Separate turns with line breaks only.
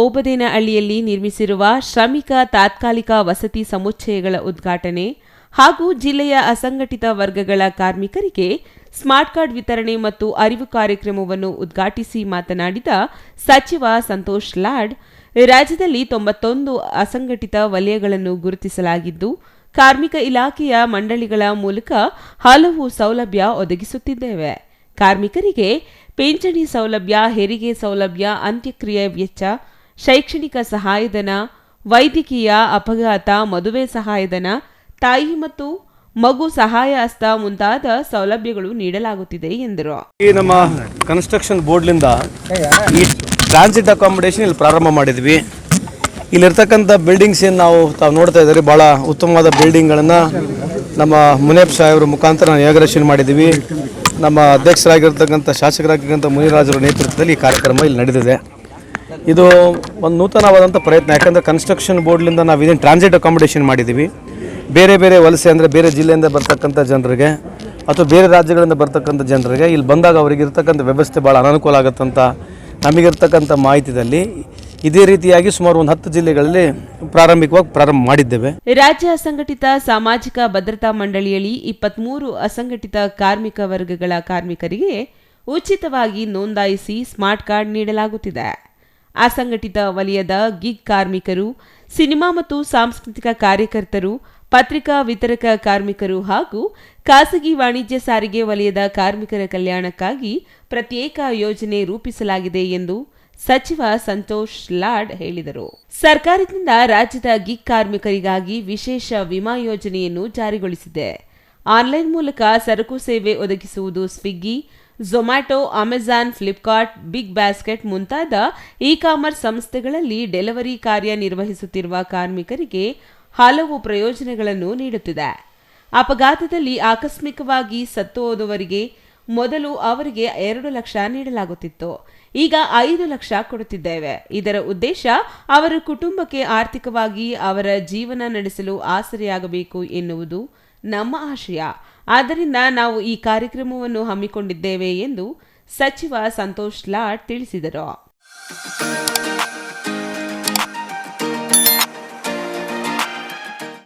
ಓಬದೇನಹಳ್ಳಿಯಲ್ಲಿ ನಿರ್ಮಿಸಿರುವ ಶ್ರಮಿಕ ತಾತ್ಕಾಲಿಕ ವಸತಿ ಸಮುಚ್ಚಯಗಳ ಉದ್ಘಾಟನೆ ಹಾಗೂ ಜಿಲ್ಲೆಯ ಅಸಂಘಟಿತ ವರ್ಗಗಳ ಕಾರ್ಮಿಕರಿಗೆ ಸ್ಮಾರ್ಟ್ ಕಾರ್ಡ್ ವಿತರಣೆ ಮತ್ತು ಅರಿವು ಕಾರ್ಯಕ್ರಮವನ್ನು ಉದ್ಘಾಟಿಸಿ ಮಾತನಾಡಿದ ಸಚಿವ ಸಂತೋಷ್ ಲಾಡ್, ರಾಜ್ಯದಲ್ಲಿ 91 ಅಸಂಘಟಿತ ವಲಯಗಳನ್ನು ಗುರುತಿಸಲಾಗಿದ್ದು, ಕಾರ್ಮಿಕ ಇಲಾಖೆಯ ಮಂಡಳಿಗಳ ಮೂಲಕ ಹಲವು ಸೌಲಭ್ಯ ಒದಗಿಸುತ್ತಿದ್ದೇವೆ. ಕಾರ್ಮಿಕರಿಗೆ ಪಿಂಚಣಿ ಸೌಲಭ್ಯ, ಹೆರಿಗೆ ಸೌಲಭ್ಯ, ಅಂತ್ಯಕ್ರಿಯೆ ವೆಚ್ಚ, ಶೈಕ್ಷಣಿಕ ಸಹಾಯಧನ, ವೈದ್ಯಕೀಯ, ಅಪಘಾತ, ಮದುವೆ ಸಹಾಯಧನ, ತಾಯಿ ಮತ್ತು ಮಗು ಸಹಾಯ ಹಸ್ತ ಮುಂತಾದ ಸೌಲಭ್ಯಗಳು ನೀಡಲಾಗುತ್ತಿದೆ ಎಂದರು.
ಈ ನಮ್ಮ ಕನ್ಸ್ಟ್ರಕ್ಷನ್ ಬೋರ್ಡ್ಲಿಂದ ಈ ಟ್ರಾನ್ಸಿಟ್ ಅಕಾಮಿಡೇಷನ್ ಇಲ್ಲಿ ಪ್ರಾರಂಭ ಮಾಡಿದ್ವಿ. ಇಲ್ಲಿರ್ತಕ್ಕಂಥ ಬಿಲ್ಡಿಂಗ್ಸ್ ಏನು ತಾವು ನೋಡ್ತಾ ಇದ್ದಾರೆ, ಭಾಳ ಉತ್ತಮವಾದ ಬಿಲ್ಡಿಂಗ್ಗಳನ್ನು ನಮ್ಮ ಮುನೇಪ್ ಸಾಹೇಬ್ರ ಮುಖಾಂತರ ನಾವು ಇನಾಗ್ರೇಷನ್ ಮಾಡಿದ್ದೀವಿ. ನಮ್ಮ ಅಧ್ಯಕ್ಷರಾಗಿರ್ತಕ್ಕಂಥ ಶಾಸಕರಾಗಿರ್ತಕ್ಕಂಥ ಮುನಿರಾಜರ ನೇತೃತ್ವದಲ್ಲಿ ಈ ಕಾರ್ಯಕ್ರಮ ಇಲ್ಲಿ ನಡೆದಿದೆ. ಇದು ಒಂದು ನೂತನವಾದಂಥ ಪ್ರಯತ್ನ. ಯಾಕಂದರೆ ಕನ್ಸ್ಟ್ರಕ್ಷನ್ ಬೋರ್ಡ್ಲಿಂದ ನಾವು ಇದೇನು ಟ್ರಾನ್ಸಿಟ್ ಅಕಾಮಿಡೇಷನ್ ಮಾಡಿದ್ದೀವಿ, ಬೇರೆ ಬೇರೆ ವಲಸೆ ಅಂದರೆ ಬೇರೆ ಜಿಲ್ಲೆಯಿಂದ ಬರ್ತಕ್ಕಂಥ ಜನರಿಗೆ ಅಥವಾ ಬೇರೆ ರಾಜ್ಯಗಳಿಂದ ಬರ್ತಕ್ಕಂಥ ಜನರಿಗೆ ಇಲ್ಲಿ ಬಂದಾಗ ಅವರಿಗೆ ಇರ್ತಕ್ಕಂಥ ವ್ಯವಸ್ಥೆ ಭಾಳ ಅನಾನುಕೂಲ ಆಗುತ್ತಂತ ನಮಗಿರ್ತಕ್ಕಂಥ ಮಾಹಿತಿಯಲ್ಲಿ ಇದೇ ರೀತಿಯಾಗಿ ಸುಮಾರು ಒಂದು 10 ಜಿಲ್ಲೆಗಳಲ್ಲಿ ಪ್ರಾರಂಭಿಕವಾಗಿ ಪ್ರಾರಂಭ ಮಾಡಿದ್ದೇವೆ.
ರಾಜ್ಯ ಅಸಂಘಟಿತ ಸಾಮಾಜಿಕ ಭದ್ರತಾ ಮಂಡಳಿಯಲ್ಲಿ 23 ಅಸಂಘಟಿತ ಕಾರ್ಮಿಕ ವರ್ಗಗಳ ಕಾರ್ಮಿಕರಿಗೆ ಉಚಿತವಾಗಿ ನೋಂದಾಯಿಸಿ ಸ್ಮಾರ್ಟ್ ಕಾರ್ಡ್ ನೀಡಲಾಗುತ್ತಿದೆ. ಅಸಂಘಟಿತ ವಲಯದ ಗಿಗ್ ಕಾರ್ಮಿಕರು, ಸಿನಿಮಾ ಮತ್ತು ಸಾಂಸ್ಕೃತಿಕ ಕಾರ್ಯಕರ್ತರು, ಪತ್ರಿಕಾ ವಿತರಕ ಕಾರ್ಮಿಕರು ಹಾಗೂ ಖಾಸಗಿ ವಾಣಿಜ್ಯ ಸಾರಿಗೆ ವಲಯದ ಕಾರ್ಮಿಕರ ಕಲ್ಯಾಣಕ್ಕಾಗಿ ಪ್ರತ್ಯೇಕ ಯೋಜನೆ ರೂಪಿಸಲಾಗಿದೆ ಎಂದು ಸಚಿವ ಸಂತೋಷ್ ಲಾಡ್ ಹೇಳಿದರು. ಸರ್ಕಾರದಿಂದ ರಾಜ್ಯದ ಗಿಗ್ ಕಾರ್ಮಿಕರಿಗಾಗಿ ವಿಶೇಷ ವಿಮಾ ಯೋಜನೆಯನ್ನು ಜಾರಿಗೊಳಿಸಿದೆ. ಆನ್ಲೈನ್ ಮೂಲಕ ಸರಕು ಸೇವೆ ಒದಗಿಸುವುದು ಸ್ವಿಗ್ಗಿ, ಝೊಮ್ಯಾಟೊ, ಅಮೆಜಾನ್, ಫ್ಲಿಪ್ಕಾರ್ಟ್, ಬಿಗ್ ಬ್ಯಾಸ್ಕೆಟ್ ಮುಂತಾದ ಇ-ಕಾಮರ್ಸ್ ಸಂಸ್ಥೆಗಳಲ್ಲಿ ಡೆಲಿವರಿ ಕಾರ್ಯ ನಿರ್ವಹಿಸುತ್ತಿರುವ ಕಾರ್ಮಿಕರಿಗೆ ಹಲವು ಪ್ರಯೋಜನಗಳನ್ನು ನೀಡುತ್ತಿದೆ. ಅಪಘಾತದಲ್ಲಿ ಆಕಸ್ಮಿಕವಾಗಿ ಸತ್ತು ಹೋದವರಿಗೆ ಮೊದಲು ಅವರಿಗೆ 2 ಲಕ್ಷ ನೀಡಲಾಗುತ್ತಿತ್ತು. ಈಗ 5 ಲಕ್ಷ ಕೊಡುತ್ತಿದ್ದೇವೆ. ಇದರ ಉದ್ದೇಶ ಅವರ ಕುಟುಂಬಕ್ಕೆ ಆರ್ಥಿಕವಾಗಿ ಅವರ ಜೀವನ ನಡೆಸಲು ಆಸರೆಯಾಗಬೇಕು ಎನ್ನುವುದು ನಮ್ಮ ಆಶಯ. ಆದ್ದರಿಂದ ನಾವು ಈ ಕಾರ್ಯಕ್ರಮವನ್ನು ಹಮ್ಮಿಕೊಂಡಿದ್ದೇವೆ ಎಂದು ಸಚಿವ ಸಂತೋಷ್ ಲಾಡ್ ತಿಳಿಸಿದರು.